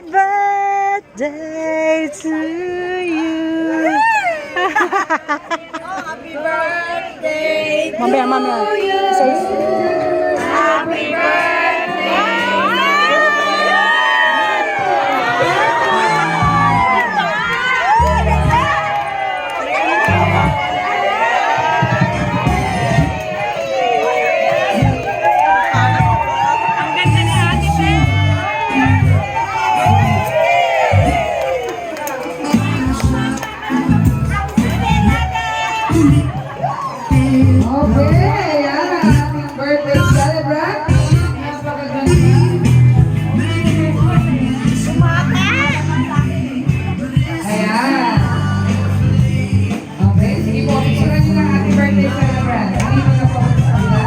birthday to you. Happy birthday to Mamaya. you. Happy birthday. Okay, ating birthday celebrant. Napakaganda. Ayan. Okay, sige po, picturean nyo ng ating birthday celebrant. Dito na po sa kanila.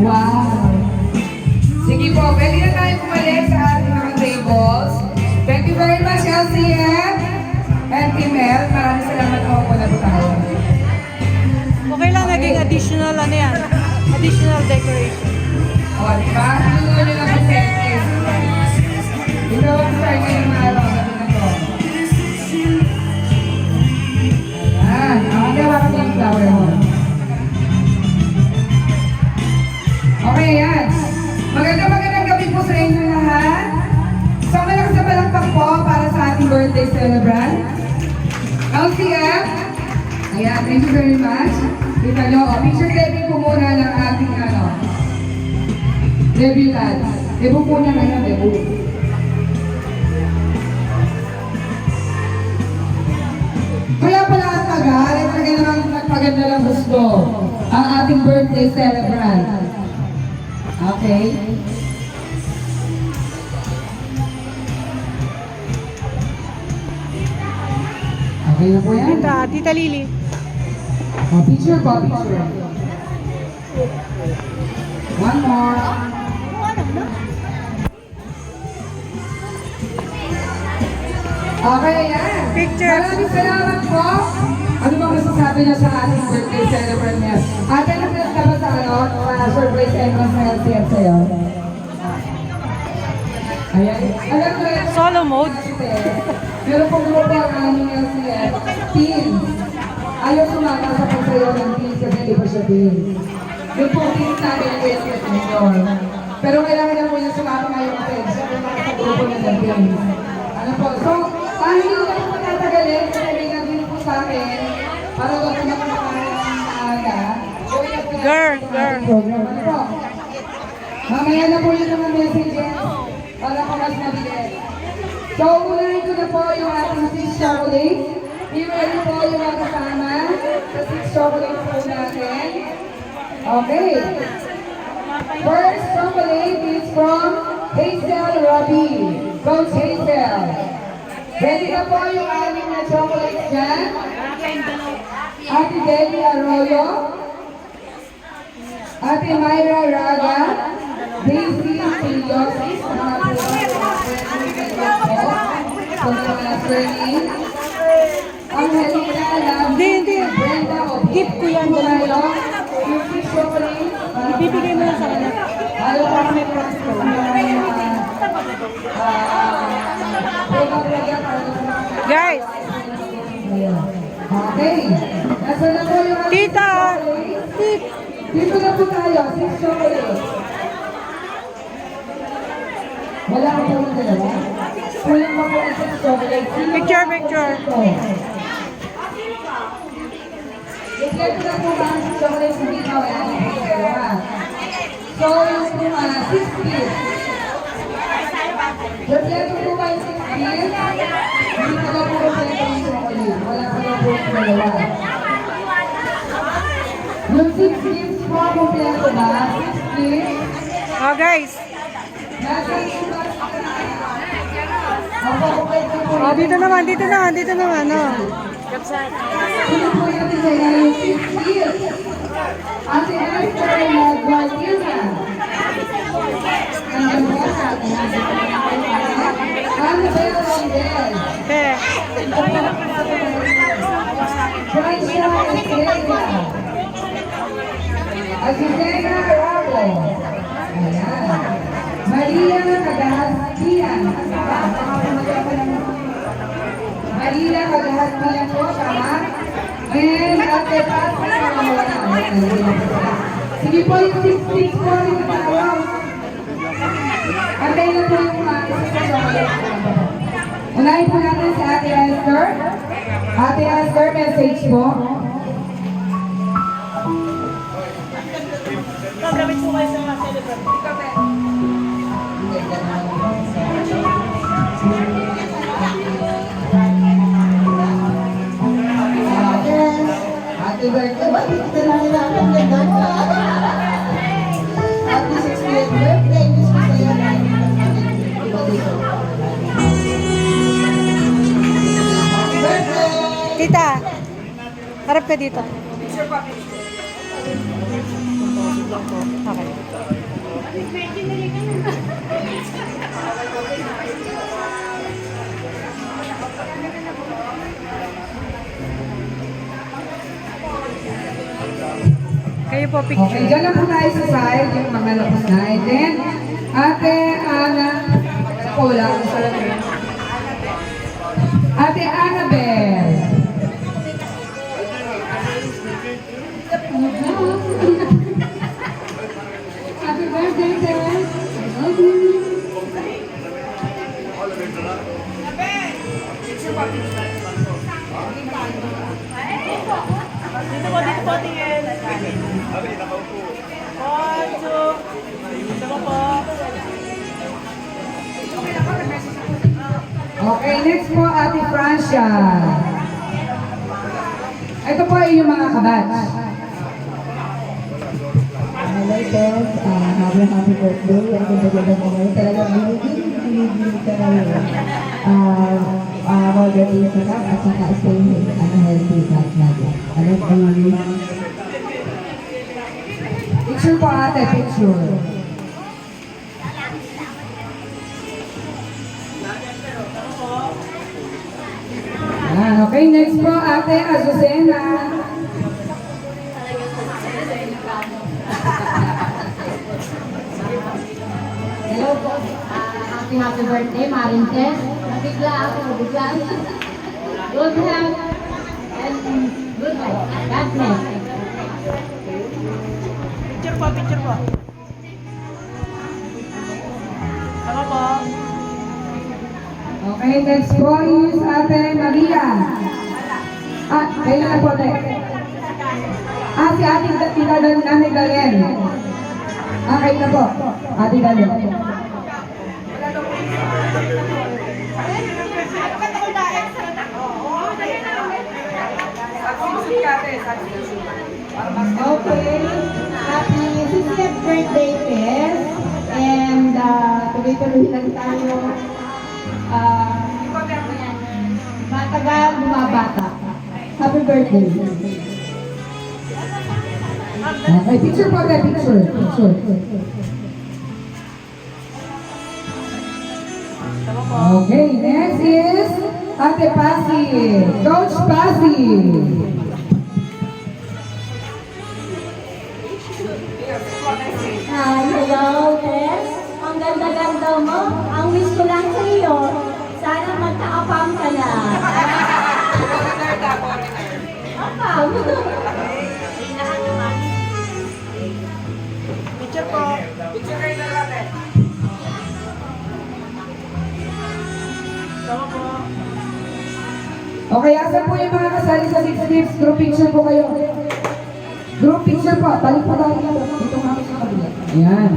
Wow. Sige po, pwede na tayo bumalik sa ating mga tables. Thank you very much, LCM and Team L. Maraming salamat po po na po tayo. Okay lang, naging additional ano yan. Additional decoration. O, di ba? Tulungan nyo lang ang sentence. Ito ang start ngayong araw. Sabi na to. Ayan. Ang gawa ko yung flower mo. Okay, ayan. Magandang gabi po sa inyo lahat. So, malakas na palakpak po para sa ating birthday celebrant. LCM. Ayan, thank you very much. Kita nyo, picture taking po muna ng ating debutant. Debut po niya ngayon, debut. Kaya pala ang tagal, ay talaga namang nagpaganda ng gusto ang ating birthday celebrant. Okay? Okay na po yan. Tita Lily. Picture po, picture. One more. Okay, yan. Picture. Maraming salamat po. Ano bang masasabi niya sa ating birthday celebrant niya? Ate, nagdalas ka ba sa surprise entrance na LCM sa'yo? Ayan. Alam mo yan. Solo mode. Meron pong grupo ang aming LCM. Teams. Ayaw sumama sa pagsayaw ng teams kasi hindi pa siya teams. Yung pong teams namin ang LCM Junior. Pero kailangan na po niya sumama ngayong friends. Siyempre sa grupo niya ng teams. Ano po? So, hindi na po matatagalin. Kailangan din po sa akin. Para doon po makamakain ng maaga. Girl. Program. Ano po? Mamaya na po yun mga messages. Para ko mas mabilis. So, unahin ko na po yung ating 6 chocolates. I-ready po yung mga kasama sa 6 chocolates po natin. Okay. First chocolate is from Hazel Robbie. Coach Hazel. Ready na po yung ating na chocolates dyan. Ate Debbie Arroyo. Ate Myra Raga. Daisy Piliosis. Angelina Lam. Hindi. Brenda Obi. Gift ko yan, dalawa. Yung 6 chocolates. Ibibigay mo lang sa kanya. Ayaw pa kami promise ko lang. Guys, Okay. Nasa na po yung ating Tita. chocolate? Dito na po tayo. 6 chocolates. Wala ka po ng dalawa. Kulang pa po ang 6 chocolates. Picture. Ito na po ba ang 6 chocolates? Hindi na wala na po yung dalawa. So, yung 6 pills. Kompleto po ba yung 6 pills? Hindi pa po kompleto yung chocolate. Wala pa na po yung dalawa. Yung 6 pills po, kompleto ba? 6 pills? Oh guys. Nasa yung Opo, kompleto po. Oh, dito naman. Oh. Sino po yung tinaya yung 6 pills? Ate Esther na Guadilla. Ano ba sa atin? Ano ba yung Rondel? Okay. Francia Estrella. Azucena Rabo. Ayan. Maria, kagahas bilang po, tama? And Ate Pasi, sige po, yung 6 po rin tayo. Antay na po yung isa sa unahin po natin si Ate Esther. Ate Esther, message po. Gamit po kayo sa celebrate. Happy birthday. Ba't hindi ka na nilakan? Ganda ka. Happy 60th birthday. Miss ko sa'yo na. Ikaw dito. Happy birthday! Tita, harap ka dito. Okay. Kayo po Okay, picture. dyan lang po tayo sa side, yung mga lapos na. And then, Ate Ana, sa cola, sa lamin. Ate Annabel. Happy birthday, Dad. I love you. Dito po tingin. One, two. Dito po. Okay, next po, Ate Francia. Ito po ay yung mga kabatch. Hello, Tess. Happy birthday. Ang ganda-ganda mo ngayon. Talagang binibili ka na yun. Moderation ka at saka stay healthy ka natin. Alam ko yun. Picture po, Ate, picture. Yan, okay, next po, Ate Azucena. Hello po. Happy birthday, Marin Tess. Bigla ako, bigla. Good health and good life. God bless. Picture po, picture po. Tama po. Okay, next po is Ate Maria. Kayo na po, Ate. Si Ate Tita Nanay Galen. Kayo na po, Ate Galen. Okay. Happy 60th birthday, Tess. And tuloy-tuloy lang tayo. Matagal, bumabata. Happy birthday. Okay, picture po, Ate, picture. Picture. Okay, next is Ate Pasi. Coach Pasi. Hi, hello, Tess. Ang ganda-ganda mo. Ang wish ko lang sa iyo, sana magka-apam ka na. Apam. Picture po. Picture kayo na natin. Tama po. Okay, asan po yung mga kasali sa Six Tips? Group picture po kayo. Group picture po. Balik pa tayo. Dito kami sa kabila. Ayan.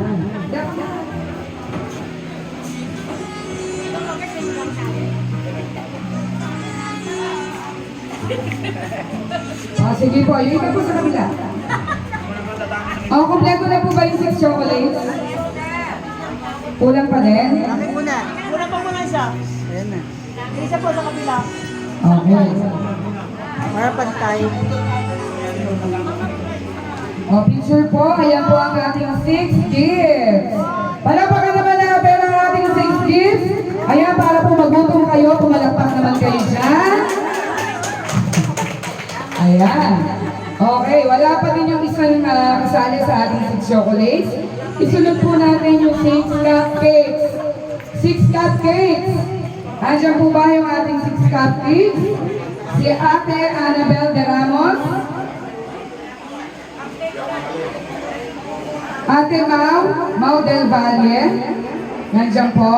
Sige po. Yung iba po sa kabila. Kompleto na po ba yung 6 chocolates? Kulang pa din? Una pa muna isa. Ayan na. Isa po sa kabila. Okay. Para pantay. Picture po. Ayan po ang ating 6 gifts. Palapakan naman natin ang ating 6 gifts. Ayan, para po magutom kayo, pumalakpak naman kayo dyan. Ayan. Okay, wala pa din yung isang kasali sa ating 6 chocolates. Isunod po natin yung 6 cupcakes. 6 cupcakes. cupcakes. Andiyan po ba yung ating 6 cupcakes? Si Ate Annabel de Ramos. Ate Mau del Valle. Nandiyan po.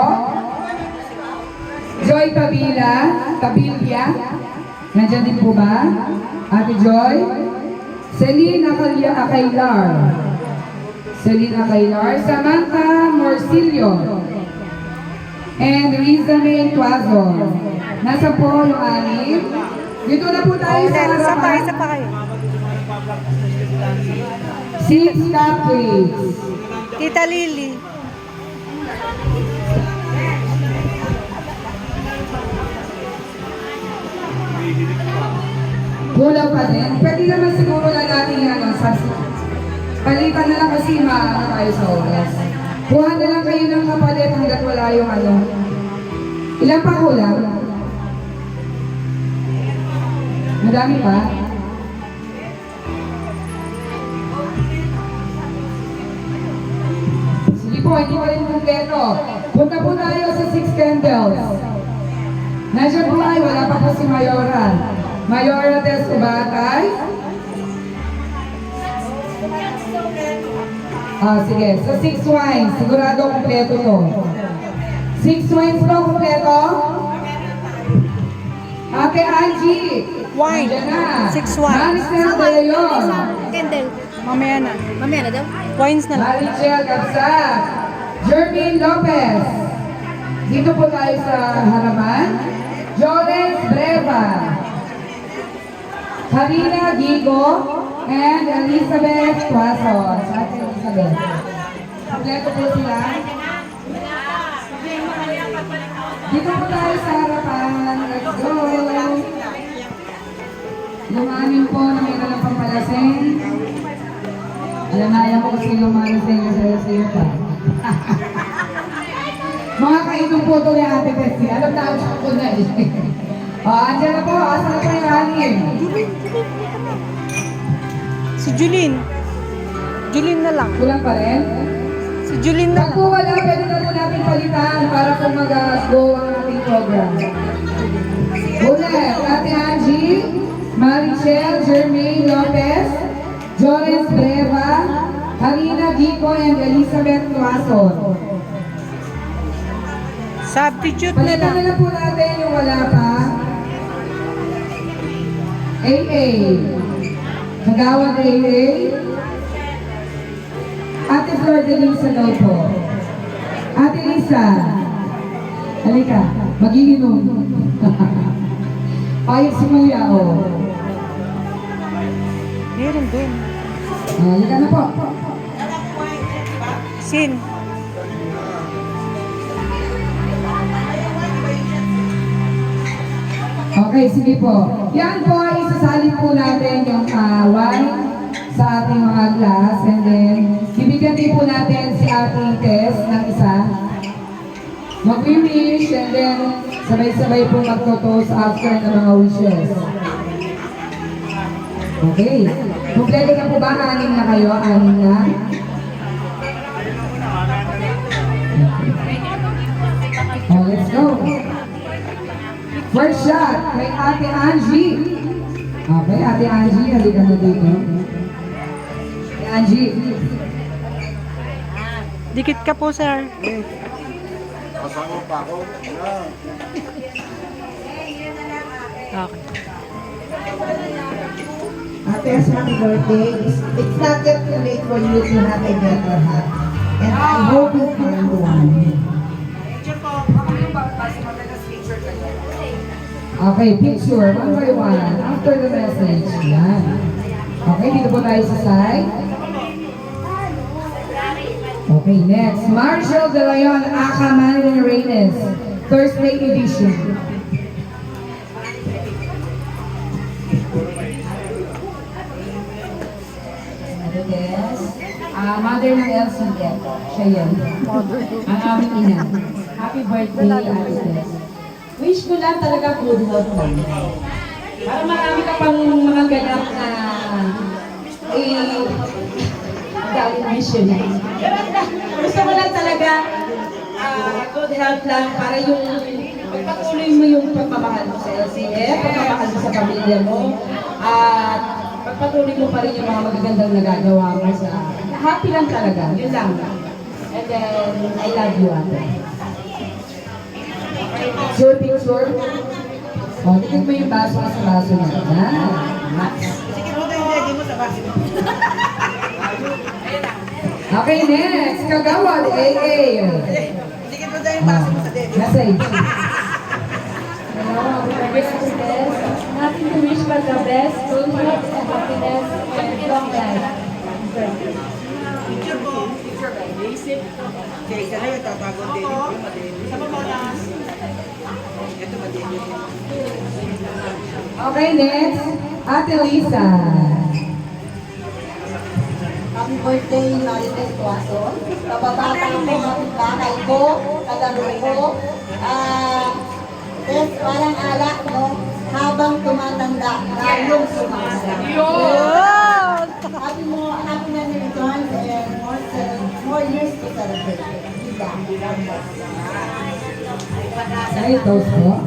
Joy Tabilia. Nandiyan din po ba? Ate Joy. Selena Acailar. Samantha Morcillo. And Riza May Tuazon. Nasa po yung anim. Dito na po tayo sa Isa pa harapan. kayo. 6 cupcakes. Tita Lily. Kulang pa din. Pwede naman siguro na natin yan. Palitan na lang kasi maano tayo sa oras. Kuha na lang kayo ng kapalit hanggat wala yung ano. Ilan pa kulang? Madami pa? Sige po, hindi pa rin kumpleto. Punta po tayo sa 6 candles. Nandiyan po ay wala pa po si Mayora. Mayora Tess Ubatay. Sige. So 6 wines. Sigurado kumpleto to. 6 wines po kumpleto. Ate Angie. Wine. Nandiyan na. 6 wines. Maricel De Leon. Candle. Mamaya na. Mamaya na daw. Wines na lang. Marichel Capsat. Jermaine Lopez. Dito po tayo sa harapan. Jolens Breva. Karina Gigo. And Elizabeth Tuazon. Ate Elizabeth. Kompleto po sila. Dito po tayo sa harapan. Let's go. Yung anim po na may nalang pampalasing. Alam ko kasi yung mga lasing na sa'yo pa. Mga kainong po ito ni Ate Tessie. Alam na ako na eh. Andyan na po. Asa na po yung anim? Si Julene. Julene na lang. Kulang pa rin? Si Julene na Pag lang. po wala, pwede na po natin palitan para po mag-go ang ating program. Ulit, Ate Angie, Marichel, Jermaine Lopez, Jones Breva, Harina Gico, and Elizabeth Tuazon. Substitute na Palitan lang. na lang po natin yung wala pa. AA. Kagawad AA. Ate Flor de Lisa daw po. Ate Lisa. Halika, magiinom. Payag si Kuya, oh. Meron doon. Halika na po. Sin. Okay, sige po. Yan po ay isasalin po natin yung wine sa ating mga glass and then bibigyan din po natin si ating Tess ng isa. Mag-wish and then sabay-sabay po magtotoast after ng mga wishes. Okay. Kompleto na po ba? 6 na kayo? 6 na? Oh, let's go. First shot kay Ate Angie. Okay, Ate Angie, halika na dito. Ate Angie. Dikit ka po, sir. Kasama pa ako. Okay. Ate, happy birthday. It's not yet too late for you to have a better heart. And I hope you find one. Okay, picture, one by one, after the message. Yan. Okay, dito po tayo sa side. Okay, next. Marshall De Leon, Aka Manilin Reynes, Thursday edition. Yes. Mother ng Elsie Get. Siya yan. Ang aming ina. Happy birthday, Ate Tess. Wish ko lang talaga good health mo. Para marami ka pang mga ganap na galing mission. Gusto ko lang talaga good health lang para yung pagpatuloy mo yung pagmamahal mo sa LCF, pagmamahal mo sa pamilya mo, at pagpatuloy mo pa rin yung mga magagandang nagagawa mo sa happy lang talaga, yun lang. And then, I love you, ate. Sure, picture? O, tingin mo yung baso sa baso niya. Sige mo tayo lagi mo sa baso. Okay, next. Kagawad, AA. Sige mo tayo yung baso mo sa dede. Message. Hello, happy birthday, Tess. Nothing to wish but the best, good health and happiness and long life. Okay, isa na yung tatago din. Sa pamalas. Ito madede. Okay, next. Ate Lisa. Happy birthday, Marites Tuason. Kababata ko, kapitbahay ko, kalaro ko. Yes, parang alak, no? Habang tumatanda, lalong sumasa. Happy na return and more years to celebrate. Ay, toast po.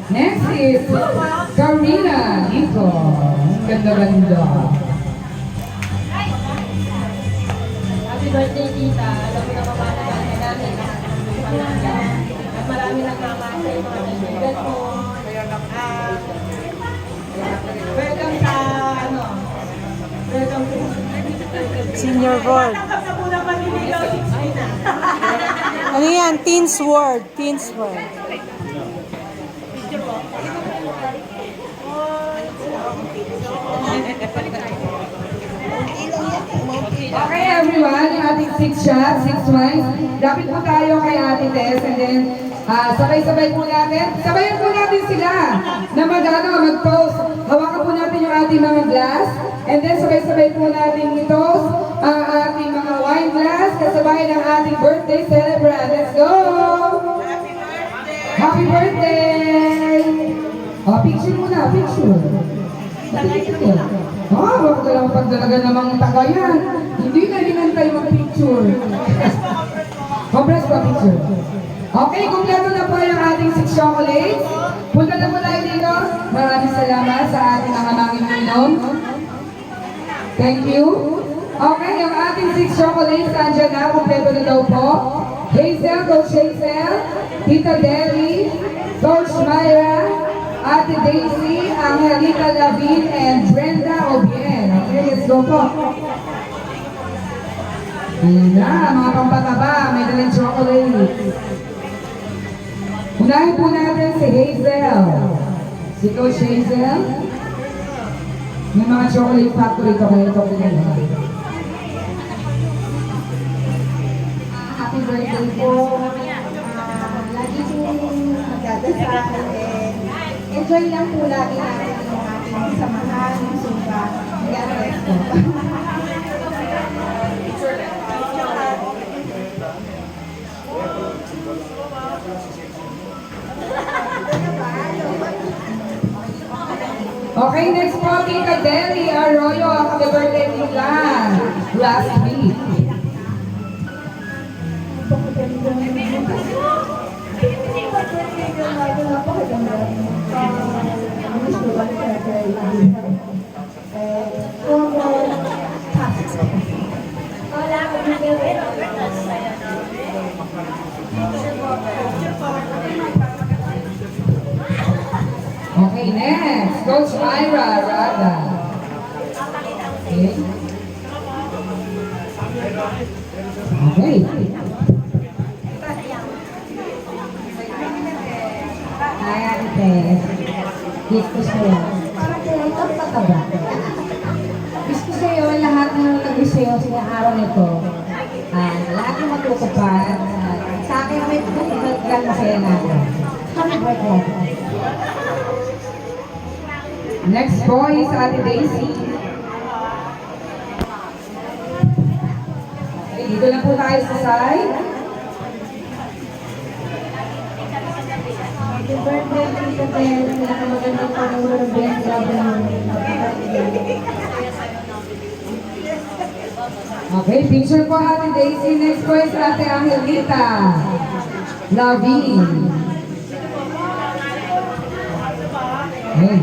Next is Karina Nico. Ganda-ganda. Happy birthday, tita. Alam mo na mamalagaan ka namin. At marami nagmamahal sa mga kaibigan mo. Welcome sa, welcome to Senior board. sa unang maniligaw, 16 na. Ano yan? Teens World. Teens World. Okay, everyone. Yung ating 6 shots, 6 wines. Dapat po tayo kay Ate Tess. And then, sabay-sabay po natin. Sabayan po natin sila na mag-toast. Hawakan po natin yung ating mga glass. And then, sabay-sabay po natin i-toast ang ating mga wine glass kasabay ng ating birthday celebrant. Let's go! Happy birthday! Picture muna, picture. Wag ka lang pagdalaga namang tagayan. Hindi na rinantay mag-picture. Compress pa picture. Okay, kumpleto na po yung ating 6 chocolates. Punta na po tayo dito. Maraming salamat sa ating mga manginginom. Thank you. Okay, yung ating 6 chocolates, andyan na. Kumpleto na daw po. Hazel, Coach Hazel, Tita Debbie, Coach Myra, Ate Daisy, Angelita Lavin, and Brenda Obien. Okay, let's go po. Ayan na, mga pampataba, may dalang chocolate. Unahin po natin si Hazel. Si Coach Hazel. May mga chocolate factory ka kayo ito pinala. Happy birthday po. Lagi pong magdadasal enjoy lang po lagi natin yung ating samahan, yung sumpa. God bless po. Okay, next po, Tita Deli Arroyo. Happy birthday nila. Last week. Wala akong nagawin. Okay, next. Coach Myra Raga. Okay. Okay. Hi, Ate Tess. Kiss ko sa'yo. Parang tinatap ka ka ba? Kiss ko sa'yo lahat ng nag-wish sa'yo sa araw nito. Lahat ng matutupad. Sa akin may tutupad masaya natin. Happy birthday. Next po is Ate Daisy. Okay, dito na po tayo sa side. Happy birthday, Tita Tess. Pinakamagandang pangulo ng best job namin. Okay, picture po Ate Daisy. Next po is Ate Angelita. Lavin. Hey.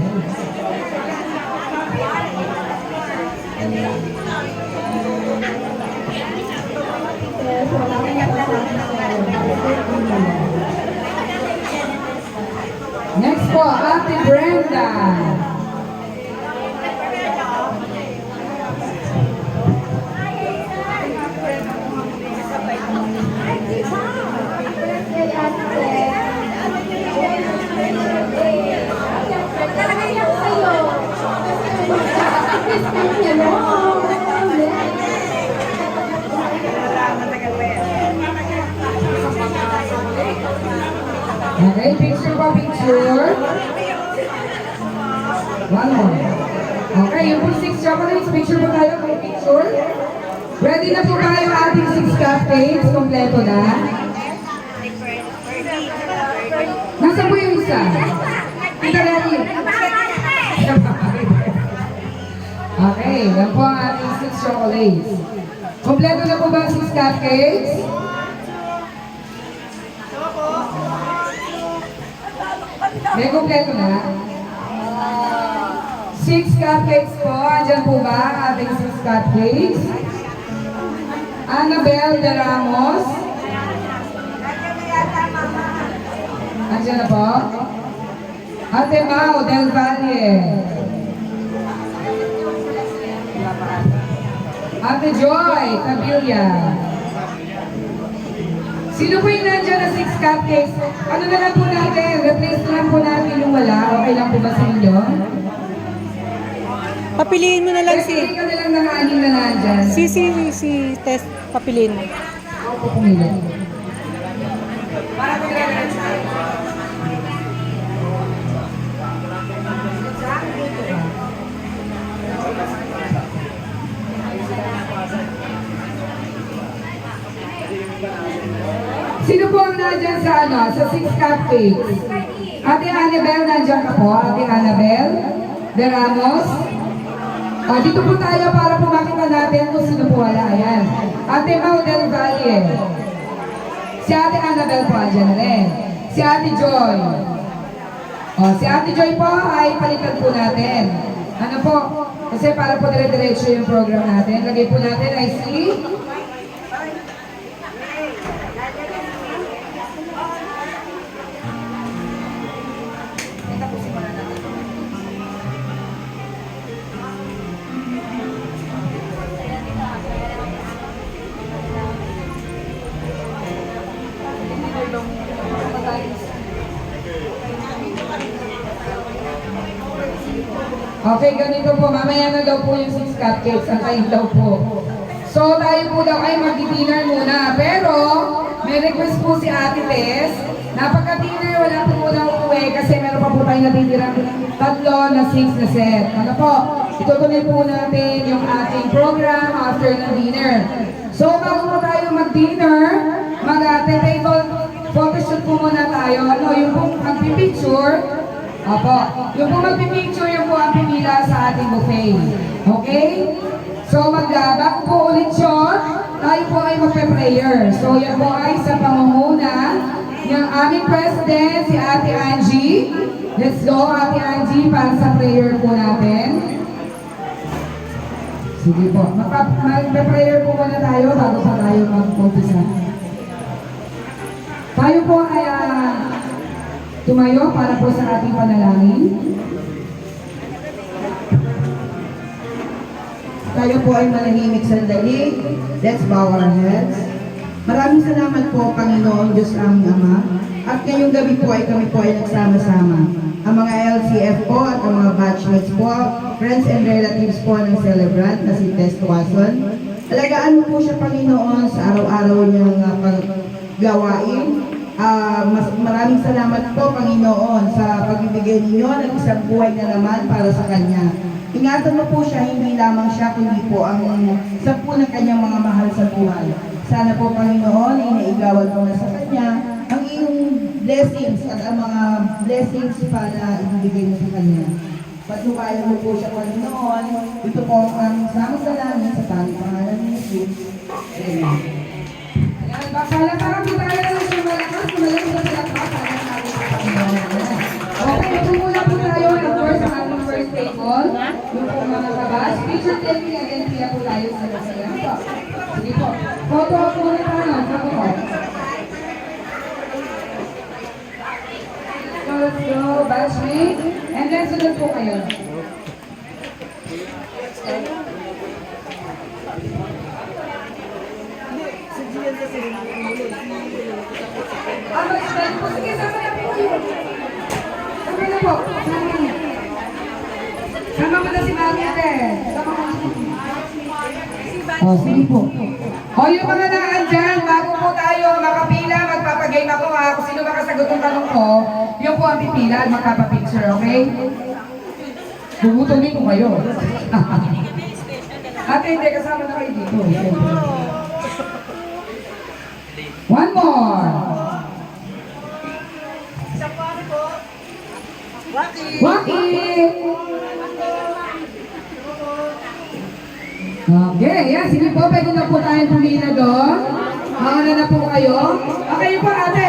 Next po, Ate Brenda. Okay, picture po, picture. One more. Okay, yung po 6 chocolates, picture po tayo, may picture. Ready na po ba yung ating 6 cupcakes? Kompleto na. Nasaan po yung isa? Kita ready. Okay, yan po ang ating 6 chocolates. Kompleto na po ba ang 6 cupcakes? May kompleto na? 6 cupcakes po. Andyan po ba ang ating 6 cupcakes? Annabel de Ramos. Andyan na po. Ate Mau del Valle. Ate Joy Tabilia. Sino po yung nandiyan na 6 cupcakes? Ano na lang po natin? Replace na lang po natin yung wala. Okay lang po ba sa inyo? Papiliin mo na lang Piliin ka na lang ng anim na nandyan. si test. Papiliin mo. Ako po pumili. Para po dire-diretso tayo. Sino po ang nandyan sa ano? Sa 6 cupcakes? Ate Annabel, nandyan ka po? Ate Annabel de Ramos? Dito po tayo para po makita natin kung sino po wala. Ayan. Ate Mau del Valle. Si Ate Annabel po andyan na rin. Si Ate Joy. Si Ate Joy po ay palitan po natin. Ano po? Kasi para po dire-diretso yung program natin. Lagay po natin ay si... Okay, ganito po. Mamaya na daw po yung 6 cupcakes. Antayin daw po. So, tayo po daw ay mag-dinner muna. Pero, may request po si Ate Tess. Napagka-dinner, wala po muna uuwi kasi meron pa po tayo natitirang 3 na 6 na set. Ano po? Itutuloy po natin yung ating program after ng dinner. So, bago po tayo mag-dinner, mag-table photoshoot po muna tayo. Ano, yung po mag-picture. Opo. Yung po magpipicture, yung po ang pipila sa ating buffet. Okay? So, bago po ulit shot, tayo po ay magpe-prayer. So, yan po ay sa pangunguna ng aming president, si Ate Angie. Let's go, Ate Angie, para sa prayer po natin. Sige po. Magpe-prayer po muna tayo bago pa tayo mag-umpisa. Tayo po ay... tumayo para po sa ating panalangin. Tayo po ay manahimik sandali. Let's bow our heads. Maraming salamat po, Panginoon Diyos aming Ama. At ngayong gabi po ay kami po ay nagsama-sama. Ang mga LCF po at ang mga batchmates po, friends and relatives po ng celebrant na si Tess Tuason. Alagaan mo po siya, Panginoon, sa araw-araw niyang paggawain. Maraming salamat po, Panginoon, sa pagbibigay ninyo ng isang buhay na naman para sa Kanya. Ingatan mo po siya, hindi lamang siya, kundi po ang 10 ng Kanyang mga mahal sa buhay. Sana po, Panginoon, inaigawan mo na sa Kanya ang iyong blessings at ang mga blessings para ibigay mo sa Kanya. Patukayan mo po siya, Panginoon. Ito po ang aming samang-dalangin sa tanging pangalan ni Jesus. Amen. Palakpakan po tayo ng malakas. selfie again, kaya po tayo sa masaya. Sige po. Photo po na tayo. Photo po. So, let's go, batchmate. And then, sunod po kayo. Mag-stand po. Sige, sama na po kayo. Sama na po. Sama mo na si Mangete. Sama mo na si Oh, sige po. O, yung mga naandyan, bago po tayo makapila, magpapagame ako ha. Kung sino makasagot ng tanong ko, yun po ang pipila at magpapapicture, okay? Bumutuloy ko kayo. Ate, hindi, kasama na kayo dito. One more. Waki! Okay, yan. Sige po, pwede na po tayong pumila doon. Mauna na po kayo. Okay po, ate.